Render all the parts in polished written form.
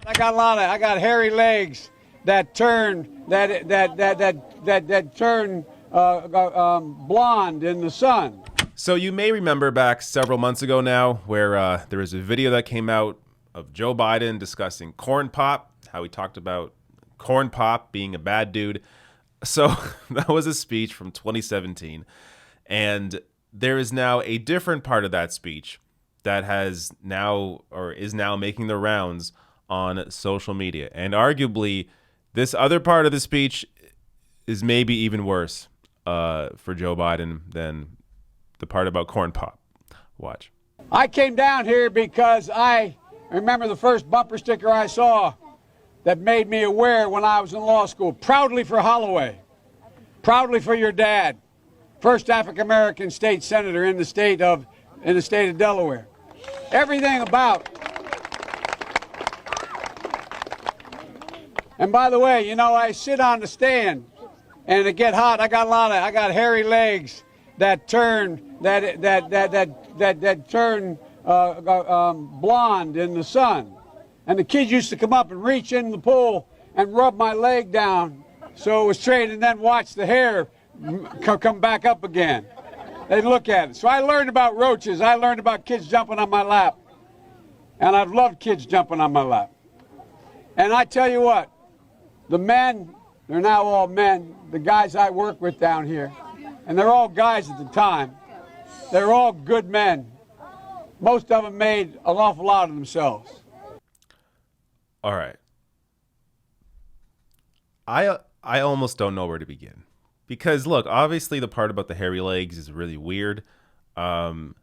I got hairy legs that turn blonde in the sun. So you may remember back several months ago now where there was a video that came out of Joe Biden discussing Corn Pop, how he talked about Corn Pop being a bad dude. So that was a speech from 2017. And there is now a different part of that speech that has now or is now making the rounds on social media. And arguably, this other part of the speech is maybe even worse for Joe Biden than the part about Corn Pop. Watch. I came down here because I remember the first bumper sticker I saw that made me aware when I was in law school. Proudly for Holloway. Proudly for your dad. First African-American state senator in the state of Delaware. Everything about. And by the way, you know, I sit on the stand and it get hot. I got hairy legs that turn blonde in the sun. And the kids used to come up and reach in the pool and rub my leg down so it was straight, and then watch the hair come back up again. They'd look at it. So I learned about roaches. I learned about kids jumping on my lap. And I've loved kids jumping on my lap. And I tell you what, the men, they're now all men, the guys I work with down here, and they're all guys at the time, they're all good men. Most of them made an awful lot of themselves. All right. I almost don't know where to begin. Because, look, obviously the part about the hairy legs is really weird. And,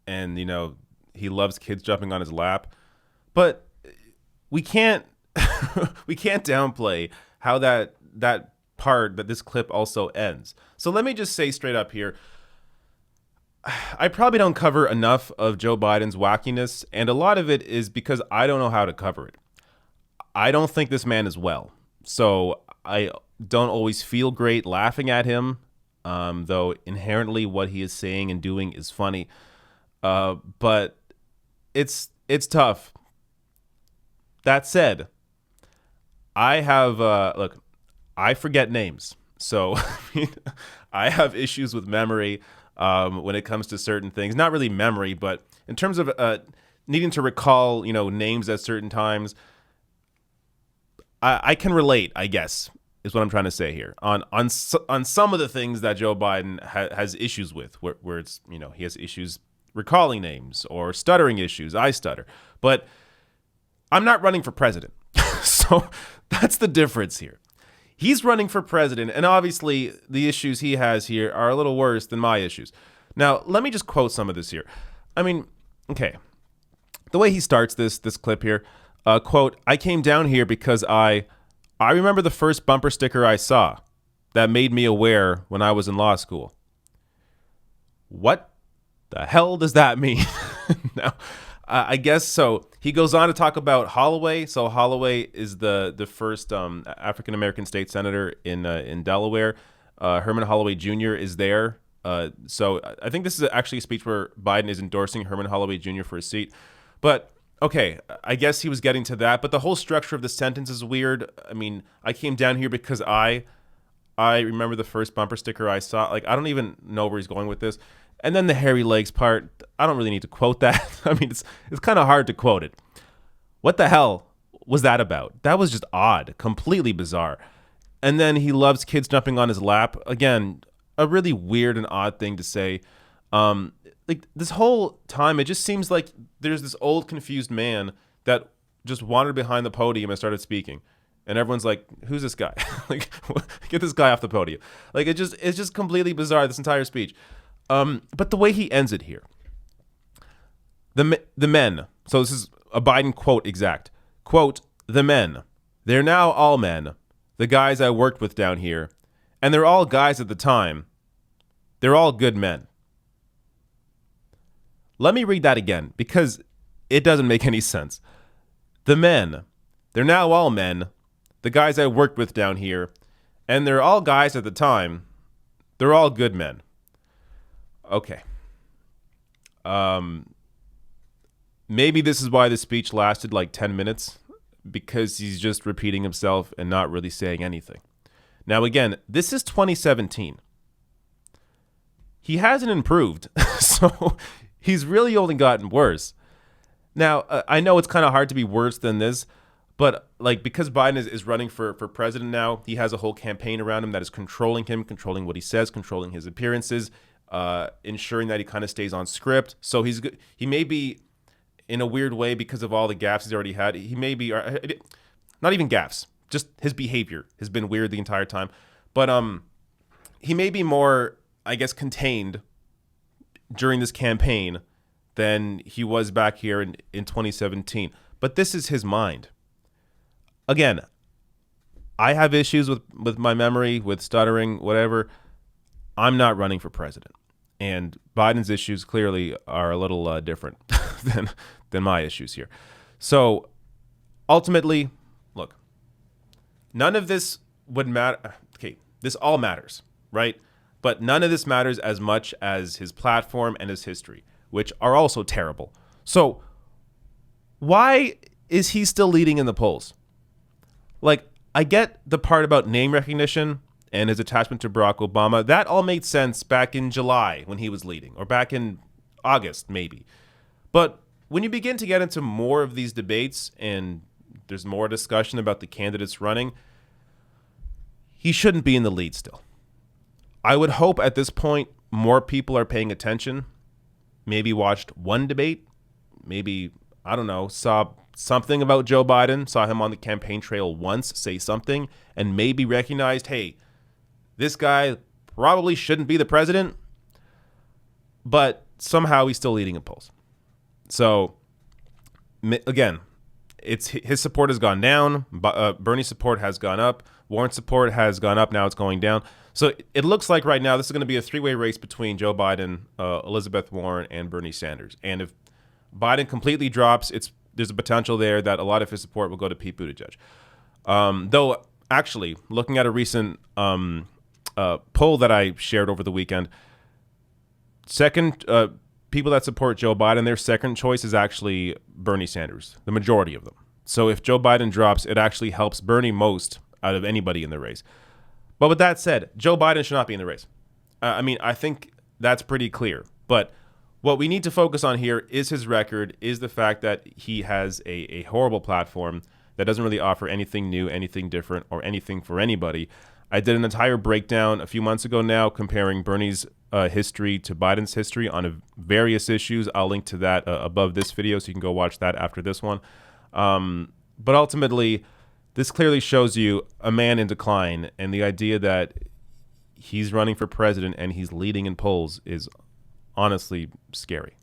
you know, he loves kids jumping on his lap. But we can't we can't downplay how that part, that this clip also ends. So let me just say straight up here, I probably don't cover enough of Joe Biden's wackiness, and a lot of it is because I don't know how to cover it. I don't think this man is well. So I don't always feel great laughing at him, though inherently what he is saying and doing is funny. But it's tough. That said, I have look, I forget names, so I have issues with memory when it comes to certain things. Not really memory, but in terms of needing to recall, you know, names at certain times. I can relate, I guess, is what I'm trying to say here on some of the things that Joe Biden has issues with, where it's, you know, he has issues recalling names or stuttering issues. I stutter, but I'm not running for president. So that's the difference here. He's running for president, and obviously the issues he has here are a little worse than my issues. Now, let me just quote some of this here. I mean, okay, the way he starts this clip here, quote, "I came down here because I remember the first bumper sticker I saw that made me aware when I was in law school." What the hell does that mean? Now, I guess so. He goes on to talk about Holloway. So Holloway is the first African-American state senator in Delaware. Herman Holloway Jr. is there. So I think this is actually a speech where Biden is endorsing Herman Holloway Jr. for a seat. But okay, I guess he was getting to that. But the whole structure of the sentence is weird. I mean, I came down here because I remember the first bumper sticker I saw. Like, I don't even know where he's going with this. And then the hairy legs part, I don't really need to quote that. I mean, it's kind of hard to quote it. What the hell was that about? That was just odd, completely bizarre. And then he loves kids jumping on his lap. Again, a really weird and odd thing to say. Like, this whole time, it just seems like there's this old confused man that just wandered behind the podium and started speaking. And everyone's like, who's this guy? Like, get this guy off the podium. Like, it's just completely bizarre, this entire speech. But the way he ends it here, the men, so this is a Biden quote exact, quote, "The men, they're now all men, the guys I worked with down here, and they're all guys at the time. They're all good men." Let me read that again, because it doesn't make any sense. The men, they're now all men, the guys I worked with down here, and they're all guys at the time. They're all good men. Okay. Maybe this is why the speech lasted like 10 minutes. because he's just repeating himself and not really saying anything. Now, again, this is 2017. He hasn't improved, so he's really only gotten worse. Now, I know it's kind of hard to be worse than this, but like because Biden is running for president now, he has a whole campaign around him that is controlling him, controlling what he says, controlling his appearances, ensuring that he kind of stays on script. So he may be, in a weird way, because of all the gaffes he's already had, he may be, not even gaffes, just his behavior has been weird the entire time. But he may be more, I guess, contained during this campaign than he was back here in 2017. But this is his mind. Again, I have issues with my memory, with stuttering, whatever. I'm not running for president. And Biden's issues clearly are a little different than my issues here. So ultimately, look, none of this would matter. Okay, this all matters, right? But none of this matters as much as his platform and his history, which are also terrible. So why is he still leading in the polls? Like, I get the part about name recognition and his attachment to Barack Obama. That all made sense back in July when he was leading, or back in August, maybe. But when you begin to get into more of these debates and there's more discussion about the candidates running, he shouldn't be in the lead still. I would hope at this point more people are paying attention, maybe watched one debate, maybe, I don't know, saw something about Joe Biden, saw him on the campaign trail once say something, and maybe recognized, hey, this guy probably shouldn't be the president, but somehow he's still leading in polls. So, again, his support has gone down. Bernie's support has gone up. Warren's support has gone up. Now it's going down. So it looks like right now this is going to be a three-way race between Joe Biden, Elizabeth Warren, and Bernie Sanders. And if Biden completely drops, there's a potential there that a lot of his support will go to Pete Buttigieg. Though, actually, looking at a recent poll that I shared over the weekend, people that support Joe Biden, their second choice is actually Bernie Sanders, the majority of them. So if Joe Biden drops, it actually helps Bernie most out of anybody in the race. But with that said, Joe Biden should not be in the race. I think that's pretty clear. But what we need to focus on here is his record, is the fact that he has a horrible platform that doesn't really offer anything new, anything different, or anything for anybody. I did an entire breakdown a few months ago now comparing Bernie's history to Biden's history on various issues. I'll link to that above this video, so you can go watch that after this one. But ultimately, this clearly shows you a man in decline, and the idea that he's running for president and he's leading in polls is honestly scary.